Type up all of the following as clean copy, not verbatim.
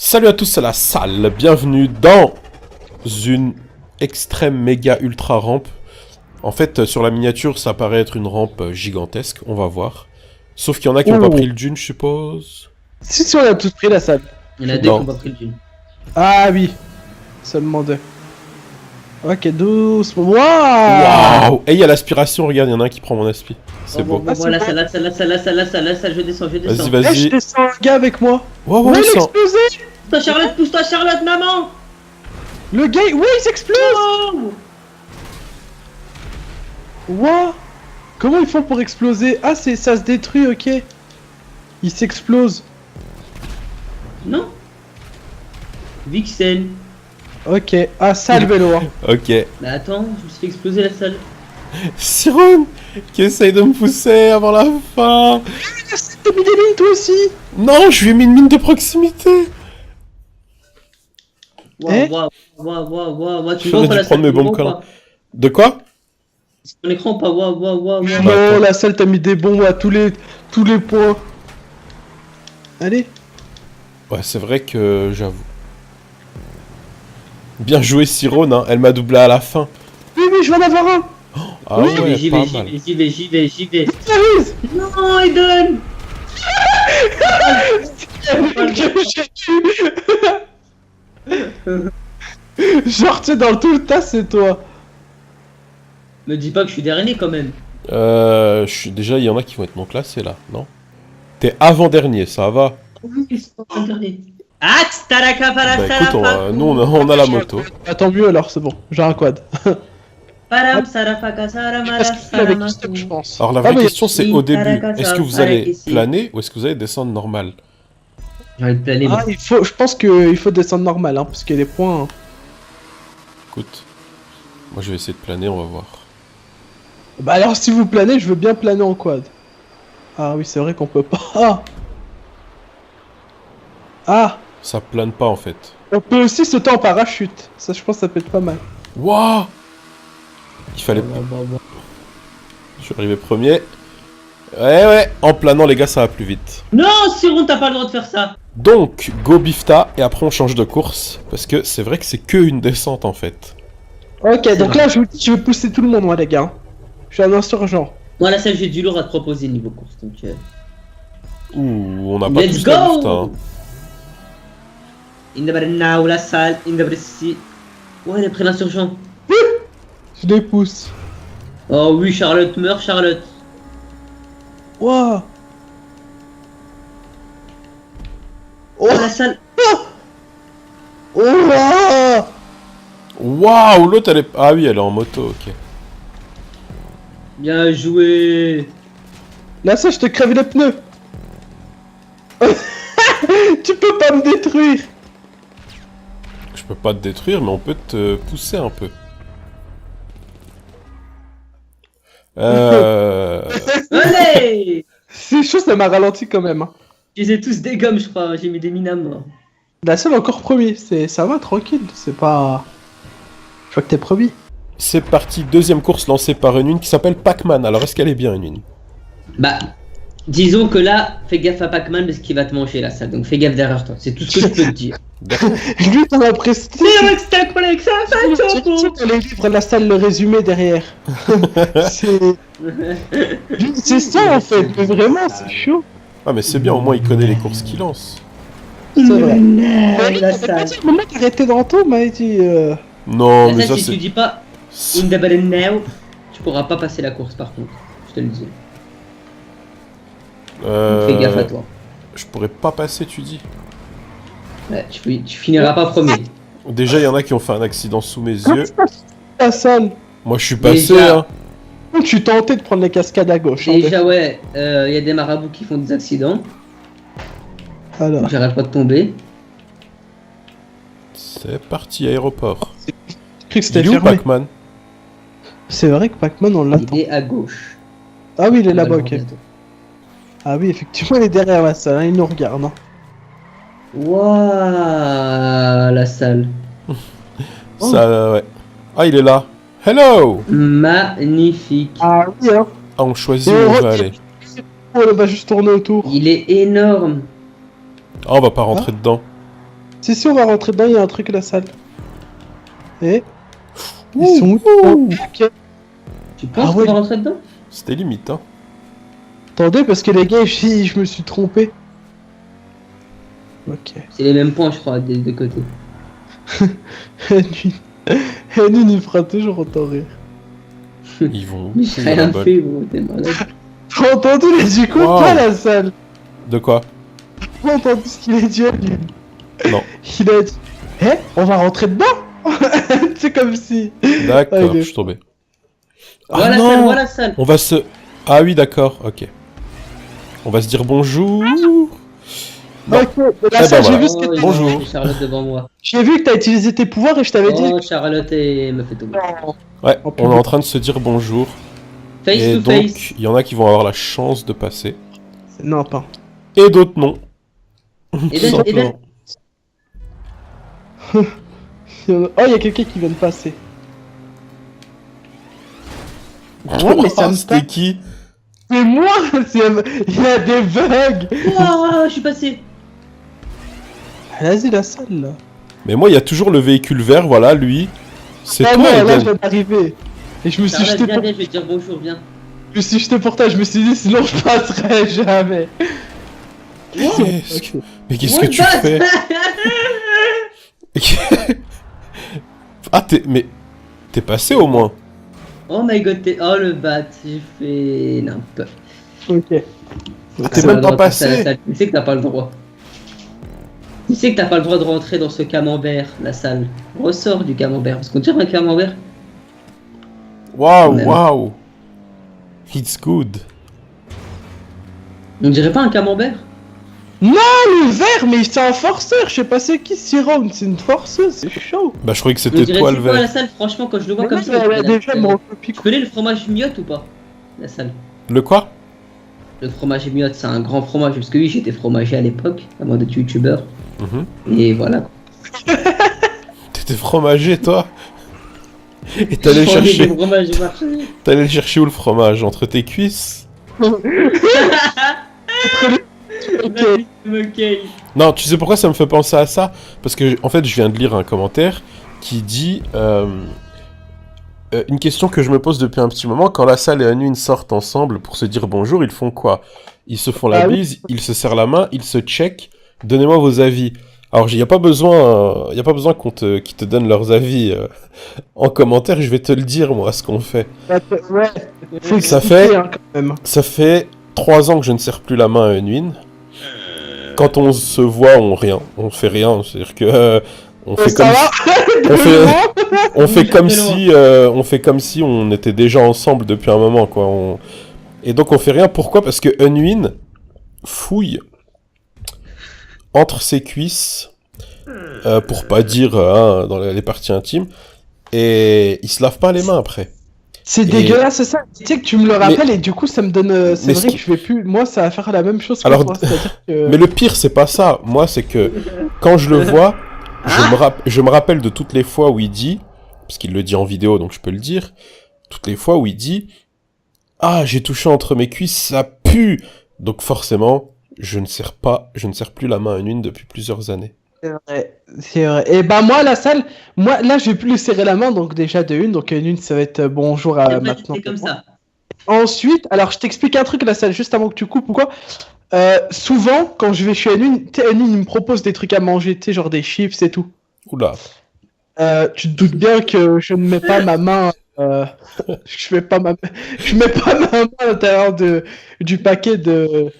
Salut à tous, c'est la salle, bienvenue dans une extrême méga ultra rampe. En fait, sur la miniature, ça paraît être une rampe gigantesque, on va voir. Sauf qu'il y en a qui n'ont pas pris le dune, je suppose. Si, on a tous pris la salle. Il y en a deux qui ont pas pris le dune. Ah oui, seulement deux. Ok, doucement. Waouh! Waouh! Et il y a l'aspiration, regarde, il y en a un qui prend mon aspi. C'est beau. Voilà, ça, je descends. Vas-y, Eh, vas-y. je descends un gars avec moi. Waouh, Ouais, waouh, il a ça... explosé! Pousse-toi Charlotte, maman! Le gars, ouais, il s'explose! Oh Waouh! Comment ils font pour exploser? Ah, ça se détruit, ok. Il s'explose. Non? Vixen. Ok, ah, ça le vélo. Hein. Ok. Bah attends, je me suis fait exploser la salle. Siron qui essaye de me pousser avant la fin. T'as mis des lignes toi aussi? Non, je lui ai mis une mine de proximité. Eh Waouh, tu J'aurais vois pas dû la prendre salle mes bombes collantes. De quoi? C'est ton écran pas waouh. Non, la salle t'a mis des bombes à tous les points. Allez. Ouais, c'est vrai que j'avoue. Bien joué, Siron, hein. Elle m'a doublé à la fin. Oui, je vais en avoir un. Ah Oui, ouais, J'y pas vais. mal. Arrive. Non, Eden! Genre, tu sais, dans tout le tas, c'est toi. Me dis pas que je suis dernier quand même. Déjà, il y en a qui vont être non classés là, non? T'es avant-dernier, ça va? Oui, c'est pas dernier. Ah, t'araka Bah écoute, nous on a la moto. Ah, tant mieux alors, c'est bon. J'ai un quad. Param sarafaka saramara Parce que avec stock, je pense. Alors la Ah, vraie mais- question c'est au début, est-ce que vous allez Ici. planer ou est-ce que vous allez descendre normal? J'ai envie de planer. Ah, je pense qu'il faut descendre normal, hein, parce qu'il y a des points. Hein. Écoute, moi je vais essayer de planer, on va voir. Bah alors, si vous planez, je veux bien planer en quad. Ah oui, c'est vrai qu'on peut pas. Ah, Ça plane pas en fait. on peut aussi sauter en parachute. Ça, je pense que ça peut être pas mal. Wouah! Il fallait... Je suis arrivé premier. Ouais, en planant les gars ça va plus vite. Non, Siron, t'as pas le droit de faire ça. Donc, go Bifta, et après on change de course, parce que c'est vrai que c'est que une descente en fait. Ok, donc vrai. là, je vous dis, je vais pousser tout le monde, moi, les gars. Je suis un insurgent. Moi, la salle, j'ai du lourd à te proposer niveau course. Donc, Ouh, on n'a pas let's tous la Bifta, go! hein. Now, la salle, si. Ouais, il a pris l'insurgent. Je les pousse. Oh oui, Charlotte meurt, Charlotte. Waouh. Oh, la salle. Oh waouh. Waouh, l'autre elle est... Ah oui, elle est en moto, ok. Bien joué. Là, ça, je te crève les pneus. Tu peux pas me détruire. Je peux pas te détruire, mais on peut te pousser un peu. Allez! C'est chaud, ça m'a ralenti quand même. Hein. Je les ai tous des gommes, je crois. J'ai mis des mines à mort. La seule encore premier, ça va tranquille, c'est pas. Je vois que t'es premier. C'est parti, deuxième course lancée par une qui s'appelle Pac-Man. Alors est-ce qu'elle est bien une? Bah, disons que là, fais gaffe à Pac-Man parce qu'il va te manger la salle. Donc fais gaffe derrière toi. C'est tout ce que je peux te dire. Lui, t'en as presté. C'est avec ta collègue, ça Tu les livres la salle le résumé derrière. C'est ça en fait, mais vraiment c'est chaud. Ah mais c'est bien, au moins il connaît les courses qu'il lance. C'est vrai. La salle. Le mec arrêté dans tout m'a dit. Non, La mais salle, ça si tu c'est... dis pas In the button now, tu pourras pas passer la course par contre. Je te le dis. Donc, fais gaffe à toi. Je pourrais pas passer, tu dis? Ouais, tu finiras pas premier. Déjà, il y en a qui ont fait un accident sous mes yeux. La salle. Moi, je suis passé, Déjà. hein. Je suis tenté de prendre les cascades à gauche. Déjà, ouais, y a des marabouts qui font des accidents. Alors. J'arrête pas de tomber. C'est parti, aéroport. J'ai cru que c'était Il est où, fermé. Pac-Man? C'est vrai que Pac-Man on l'attend. Il est à gauche. Ah oui, il est On va là-bas, le ok. voir bientôt. Ah oui, effectivement, il est derrière la salle, hein, il nous regarde. Hein. Waouh, la salle. Ça, ouais. Ah, il est là. Hello! Magnifique. Ah oui, hein. Ah, on choisit où on veut aller. Oh, on va juste tourner autour. Il est énorme. Ah, on va pas rentrer dedans. Si, on va rentrer dedans, il y a un truc à la salle. Eh ils sont où? Ok. Tu penses Ah qu'on ouais. va rentrer dedans? C'était limite, hein. Attendez, parce que les gars, je me suis trompé. Ok. C'est les mêmes points, je crois, des deux côtés. Henry, il fera toujours autant rire. Ils vont où? Mais Il j'ai y a la rien bonne. fait, gros, t'es malade. T'as entendu les du coup Wow. pas la salle? De quoi? T'as entendu ce qu'il a dit à lui? Non. Il a dit on va rentrer dedans. C'est comme si. D'accord, Ah, il est- je suis tombé. Voilà Ah la salle, non. voilà la salle. On va se... Ah oui, d'accord, ok. On va se dire bonjour. Non. Ok, la ben salle, j'ai voilà. vu ce que Oh, t'as- Bonjour. il y a Charlotte devant moi. j'ai vu que t'as utilisé tes pouvoirs et je t'avais dit. Oh, Charlotte me fait tomber. Ouais, Oh, on est en train de se dire bonjour. Face Et to donc, face. il y en a qui vont avoir la chance de passer. Non, pas. Et d'autres non. Et Tout ben, simplement. Oh, il y a quelqu'un qui vient de passer. Ouais, mais ça me C'était tape. qui? C'est moi. Il y a des bugs. Oh, je suis passé. Vas-y, la salle là. Mais moi, il y a toujours le véhicule vert, voilà, lui. C'est Ah toi, non, là, Eden. je viens d'arriver. Et je me suis Charlotte, jeté viens, pour... viens, je vais te dire bonjour, viens. Je me suis jeté pour toi, je me suis dit sinon je passerai jamais. Qu'est-ce que- Mais qu'est-ce What que tu the- fais? Ah, mais t'es passé au moins. Oh my god, oh le bat, j'ai fait n'importe. Ok. T'es Ça même va pas droit passer à la passé. salle. Tu sais que t'as pas le droit. Tu sais que t'as pas le droit de rentrer dans ce camembert, la salle. Ressors du camembert. Parce qu'on dirait un camembert. Waouh, Même. waouh. It's good. On dirait pas un camembert? Le vert, mais c'est un forceur, je sais pas c'est qui Siron, c'est une forceuse, c'est chaud. Bah, je croyais que On c'était dirait toi c'est le quoi la vert. salle? Franchement, quand je le vois comme ça. Elle on a dirait déjà la- mon copie. Tu connais le fromage miotte ou pas? La salle. Le quoi? Le fromage miotte, c'est un grand fromage. Parce que oui, j'étais fromager à l'époque, avant d'être youtubeur. Mhm. Et voilà. T'étais fromager, toi? Et t'allais Je prenais chercher... des fromages du marché. T'allais le chercher où le fromage? Entre tes cuisses? Ok. Non, tu sais pourquoi ça me fait penser à ça? Parce que, en fait, je viens de lire un commentaire qui dit... une question que je me pose depuis un petit moment, quand la salle et Unwin sortent ensemble pour se dire bonjour, ils font quoi? Ils se font la Ah oui. bise, ils se serrent la main, ils se checkent. Donnez-moi vos avis. Alors, il n'y a pas besoin qu'ils te donnent leurs avis en commentaire, je vais te le dire, moi, ce qu'on fait. Ouais, faut Ça expliquer, fait- hein, quand même. Ça fait 3 ans que je ne serre plus la main à Unwin. Quand on se voit, on fait rien. C'est-à-dire que on fait Ça comme va on fait, on fait Bouge comme de si on fait comme si on était déjà ensemble depuis un moment, quoi. Et donc on fait rien. Pourquoi? Parce que Unwin fouille entre ses cuisses, pour pas dire dans les parties intimes, et il se lave pas les mains après. C'est Et- dégueulasse, c'est ça. Tu sais que tu me le rappelles et du coup ça me donne. C'est Mais vrai ce que qui- je vais plus. Moi ça va faire la même chose que Alors, toi. C'est-à-dire que. Mais le pire, c'est pas ça. Moi, c'est que quand je le vois, je me rappelle de toutes les fois où il dit, parce qu'il le dit en vidéo, donc je peux le dire, toutes les fois où il dit « Ah, j'ai touché entre mes cuisses, ça pue !» Donc forcément, je ne serre plus la main à une depuis plusieurs années. C'est vrai, c'est vrai. Et bah moi la salle, moi là je vais plus lui serrer la main donc déjà de une, donc une ça va être bonjour à maintenant. C'est comme ça. Ensuite, alors je t'explique un truc la salle juste avant que tu coupes ou quoi. Souvent quand je vais chez Anune, tu sais Anune il me propose des trucs à manger, tu sais genre des chips et tout. Oula. Tu te doutes bien que je ne mets pas ma main. Je mets pas ma main à l'intérieur du paquet de.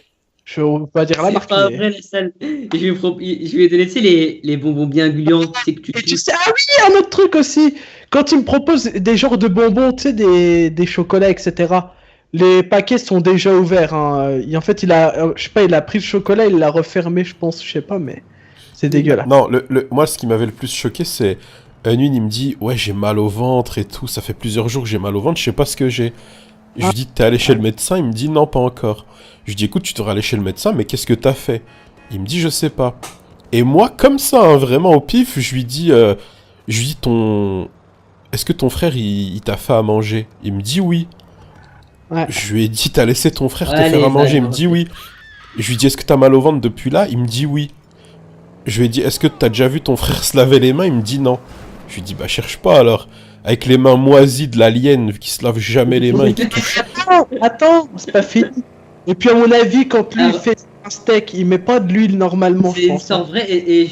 Je vais pas dire la C'est marque. pas mais- vrai la salle. Je vais te laisser les bonbons bien gluants. Tu sais que tu Et tu touches. sais, ah oui, un autre truc aussi. Quand il me propose des genres de bonbons, tu sais, des chocolats, etc. Les paquets sont déjà ouverts. Hein. En fait, il a, je sais pas, il a pris le chocolat, il l'a refermé, je pense, je sais pas, mais c'est dégueulasse. Non, moi, ce qui m'avait le plus choqué, c'est... Unwin, il me dit « Ouais, j'ai mal au ventre et tout, ça fait plusieurs jours que j'ai mal au ventre, je sais pas ce que j'ai. » Je lui dis « T'es allé chez le médecin ?» Il me dit « Non, pas encore. » Je lui dis « Écoute, tu devrais aller chez le médecin, mais qu'est-ce que t'as fait ?» Il me dit « Je sais pas. » Et moi, comme ça, hein, vraiment au pif, je lui dis ton... Est-ce que ton frère, il t'a fait à manger? Il me dit « Oui. » Ouais. Je lui ai dit « T'as laissé ton frère te Allez, faire à manger ?» Il me allez, dit « Oui. » Je lui dis « Est-ce que t'as mal au ventre depuis là ?» Il me dit « Oui. » Je lui ai dit, est-ce que t'as déjà vu ton frère se laver les mains? Il me dit non. Je lui ai dit, bah cherche pas alors. Avec les mains moisies de l'alien qui se lave jamais les mains et qui touche. Attends, c'est pas fini. Et puis à mon avis, quand lui Ah, il fait un steak, il met pas de l'huile normalement, je pense. C'est en vrai, et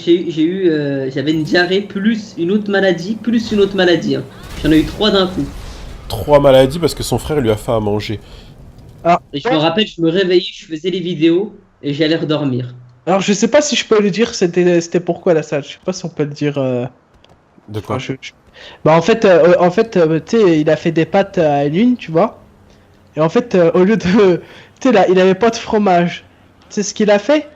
j'avais une diarrhée plus une autre maladie, hein. J'en ai eu 3 d'un coup. 3 maladies parce que son frère lui a fait à manger. Et je me rappelle, je me réveillais, je faisais les vidéos et j'allais redormir. Alors je sais pas si je peux le dire, c'était pourquoi la salle. Je sais pas si on peut le dire. De quoi? Bah en fait, tu sais, il a fait des pâtes à l'huile, tu vois. Et en fait, au lieu de, tu sais là, il avait pas de fromage. Tu sais ce qu'il a fait?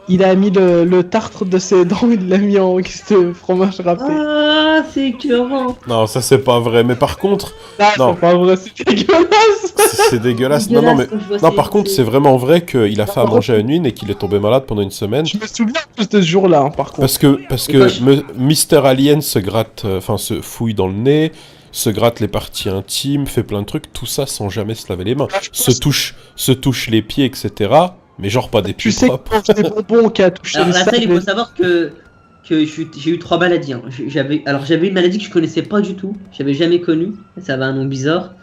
Il a mis le tartre de ses dents, il l'a mis en guise de fromage râpé. Ah, c'est écœurant. Non, ça c'est pas vrai. Mais par contre, Ah, non. c'est pas vrai, c'est dégueulasse. c'est dégueulasse. Non, non, mais non, par contre, c'est vraiment vrai qu'il a fait à manger à une et qu'il est tombé malade pendant une semaine. Je me souviens en plus de ce jour-là, hein, par contre. Parce que Mister Alien se gratte, enfin se fouille dans le nez, se gratte les parties intimes, fait plein de trucs, tout ça sans jamais se laver les mains. Se touche les pieds, etc. Mais genre pas des Tu pieds sais propres. que c'est des bonbons qui a touché Alors le la salle, il sable. faut savoir que j'ai eu 3 maladies. Hein. J'avais une maladie que je connaissais pas du tout, j'avais jamais connue, ça avait un nom bizarre.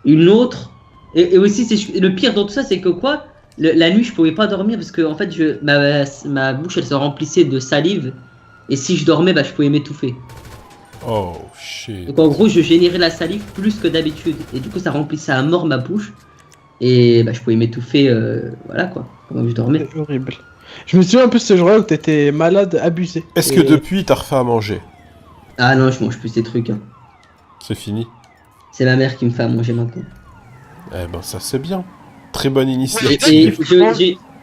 Une autre, et aussi le pire dans tout ça, c'est que quoi, la nuit je pouvais pas dormir parce que en fait ma bouche elle se remplissait de salive et si je dormais bah je pouvais m'étouffer. Oh shit. Donc en gros je générais la salive plus que d'habitude et du coup ça remplissait à mort ma bouche et bah je pouvais m'étouffer, voilà quoi, pendant que je dormais. C'est horrible. Je me souviens un peu de ce jour-là où t'étais malade, abusé. Est-ce que depuis t'as refait à manger? Ah non, je mange plus ces trucs. Hein. C'est fini. C'est ma mère qui me fait à manger maintenant. Eh ben ça c'est bien. Très bonne Et initiative.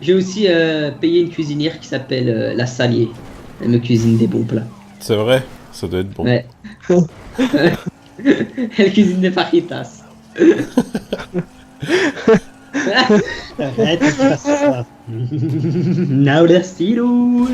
j'ai aussi payé une cuisinière qui s'appelle La Salier. Elle me cuisine des bons plats. C'est vrai, ça doit être bon. Ouais. Elle cuisine des fajitas. Arrête, c'est pas ça. Now let's see you.